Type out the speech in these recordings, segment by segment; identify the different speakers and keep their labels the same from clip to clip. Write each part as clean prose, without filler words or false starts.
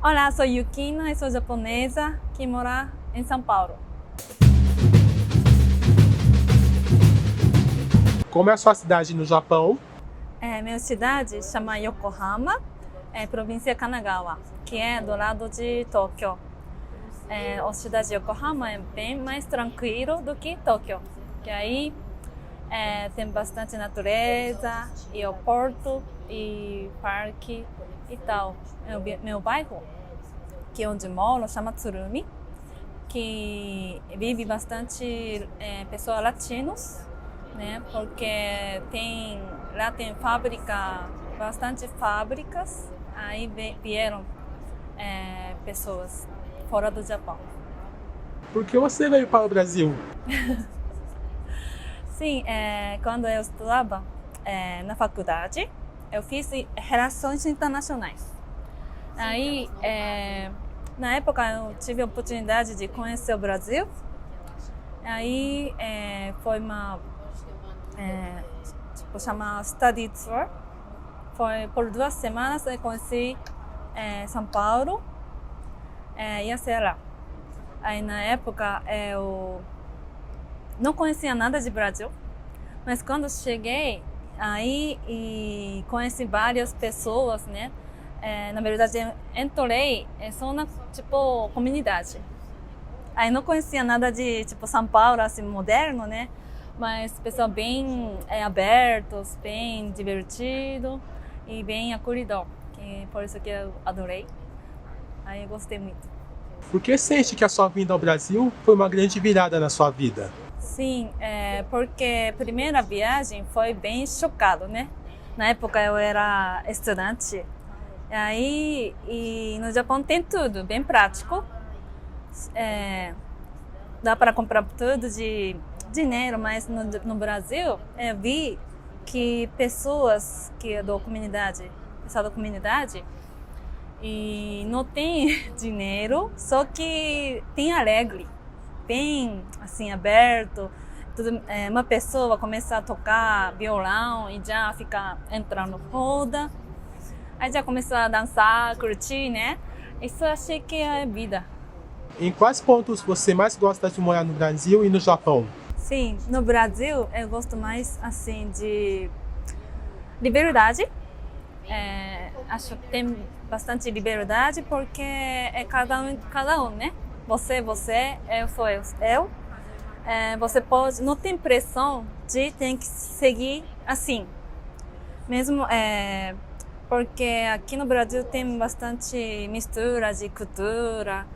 Speaker 1: Olá, sou Yukina e sou japonesa que mora em São Paulo.
Speaker 2: Como é a sua cidade no Japão?
Speaker 1: Minha cidade chama Yokohama, província Kanagawa, que é do lado de Tóquio. A cidade de Yokohama é bem mais tranquilo do que Tóquio, que aí tem bastante natureza, e o porto, e parque e tal. Meu bairro, que é onde moro, chama Tsurumi, que vive bastante pessoas latinos, né? Porque lá tem bastante fábricas, aí vieram pessoas fora do Japão.
Speaker 2: Por que você veio para o Brasil?
Speaker 1: Sim, quando eu estudava na faculdade, eu fiz Relações Internacionais. Aí, na época, eu tive a oportunidade de conhecer o Brasil. Aí, foi uma, chama Study Tour. Foi por 2 semanas eu conheci São Paulo e a Ceará. Aí, na época, eu não conhecia nada de Brasil, mas quando cheguei aí e conheci várias pessoas, né? Na verdade, eu entrei só na comunidade. Aí não conhecia nada de São Paulo assim moderno, né? Mas pessoal bem abertos, bem divertido e bem acolhedor. Por isso que eu adorei. Aí eu gostei muito.
Speaker 2: Por que sente que a sua vinda ao Brasil foi uma grande virada na sua vida?
Speaker 1: Sim, porque a primeira viagem foi bem chocado, né? Na época eu era estudante. E no Japão tem tudo, bem prático. Dá para comprar tudo de dinheiro, mas no Brasil eu vi que pessoas pessoal da comunidade, e não tem dinheiro, só que tem alegre, bem assim aberto. Uma pessoa começa a tocar violão e já fica entrando roda, aí já começa a dançar, curtir, né? Isso eu achei que é vida.
Speaker 2: Em quais pontos você mais gosta de morar no Brasil e no Japão?
Speaker 1: Sim, no Brasil eu gosto mais assim de liberdade. Acho que tem bastante liberdade porque é cada um, né? Você, eu sou eu. Você pode, não tem pressão de ter que seguir assim. Mesmo porque aqui no Brasil tem bastante mistura de cultura,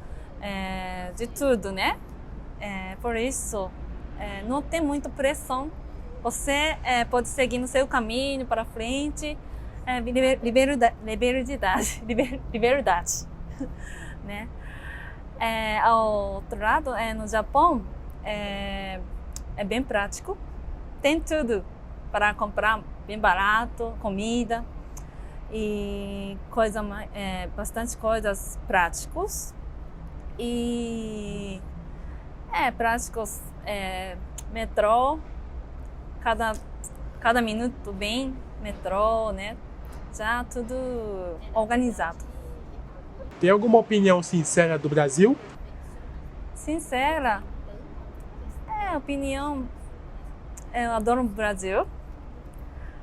Speaker 1: de tudo, né? Por isso, não tem muita pressão. Você pode seguir no seu caminho para frente. Liberdade, né? Ao outro lado, no Japão, é bem prático. Tem tudo para comprar, bem barato, comida e bastante coisas práticos. E práticos, metrô, cada minuto bem, metrô, né? Já tudo organizado.
Speaker 2: Tem alguma opinião sincera do Brasil?
Speaker 1: Sincera? Opinião, eu adoro o Brasil.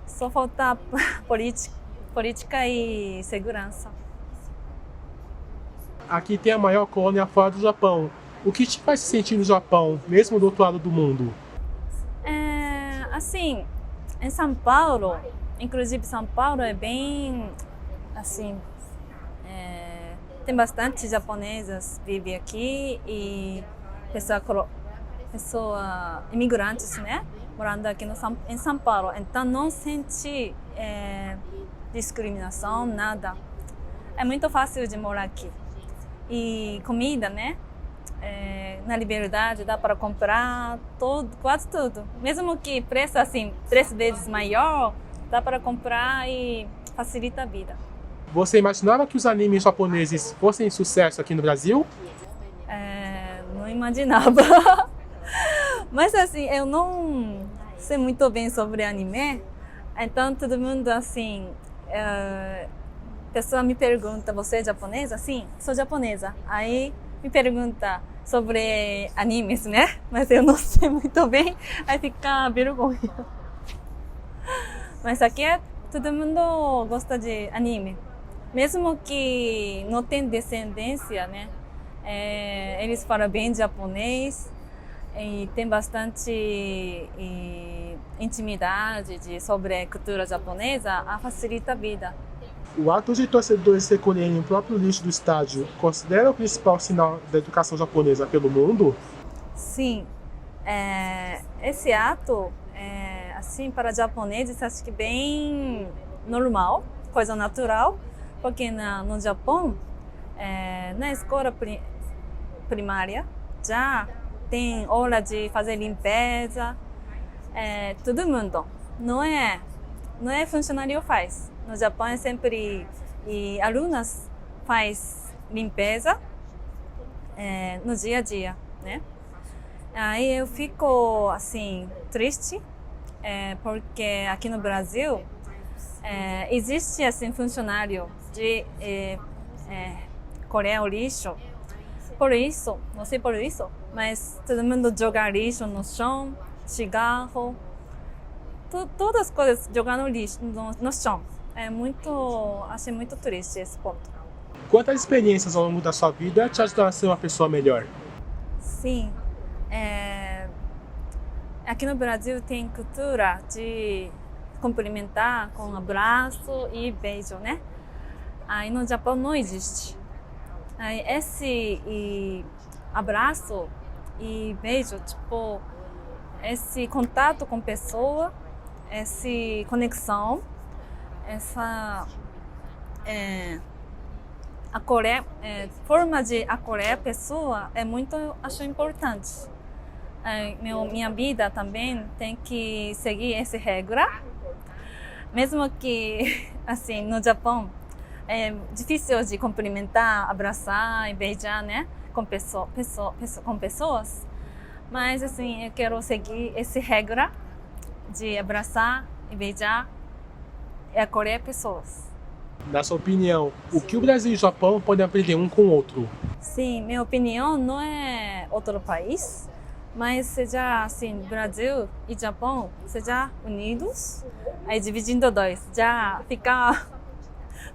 Speaker 1: Só falta política e segurança.
Speaker 2: Aqui tem a maior colônia fora do Japão. O que te faz se sentir no Japão, mesmo do outro lado do mundo?
Speaker 1: Assim, em São Paulo, inclusive São Paulo é bem assim, tem bastante japonesas vivem aqui e pessoa imigrantes, né, morando aqui em São Paulo. Então não senti discriminação, nada. É muito fácil de morar aqui. E comida, né? Na Liberdade dá para comprar quase tudo. Mesmo que preço assim 3 vezes maior, dá para comprar e facilita a vida.
Speaker 2: Você imaginava que os animes japoneses fossem sucesso aqui no Brasil?
Speaker 1: Não imaginava. Mas assim, eu não sei muito bem sobre anime. Então todo mundo assim, pessoa me pergunta, você é japonesa? Sim, sou japonesa. Aí me pergunta sobre animes, né? Mas eu não sei muito bem, aí fica vergonha. Mas aqui todo mundo gosta de anime. Mesmo que não tem descendência, né? Eles falam bem japonês e tem bastante intimidade sobre a cultura japonesa, facilita a vida.
Speaker 2: O ato de torcedores recolherem o próprio lixo do estádio considera o principal sinal da educação japonesa pelo mundo?
Speaker 1: Sim, esse ato, assim, para japoneses, acho que bem normal, coisa natural, porque no Japão, na escola primária, já tem hora de fazer limpeza, todo mundo, não é funcionário faz. No Japão é sempre alunos faz limpeza no dia a dia, né? Aí eu fico assim triste porque aqui no Brasil existe assim funcionário de colher o lixo. Por isso, não sei por isso, mas todo mundo joga lixo no chão, cigarro, todas as coisas jogando lixo no chão. Achei muito triste esse ponto.
Speaker 2: Quantas experiências ao longo da sua vida te ajudaram a ser uma pessoa melhor?
Speaker 1: Sim, aqui no Brasil tem cultura de cumprimentar com abraço e beijo, né? Aí no Japão não existe. Aí esse abraço e beijo, tipo, esse contato com a pessoa, essa conexão, essa forma de acolher a pessoa acho importante. Minha vida também tem que seguir essa regra, mesmo que assim no Japão é difícil de cumprimentar, abraçar e beijar, né, com pessoas, mas assim eu quero seguir essa regra de abraçar e beijar e acolher pessoas.
Speaker 2: Na sua opinião, o que o Brasil e o Japão podem aprender um com o outro?
Speaker 1: Sim, minha opinião não é outro país, mas seja assim, Brasil e Japão, seja unidos, aí dividindo dois, já fica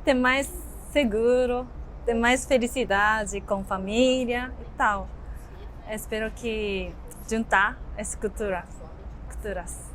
Speaker 1: tem mais seguro, tem mais felicidade com família e tal. Eu espero que juntar essas culturas.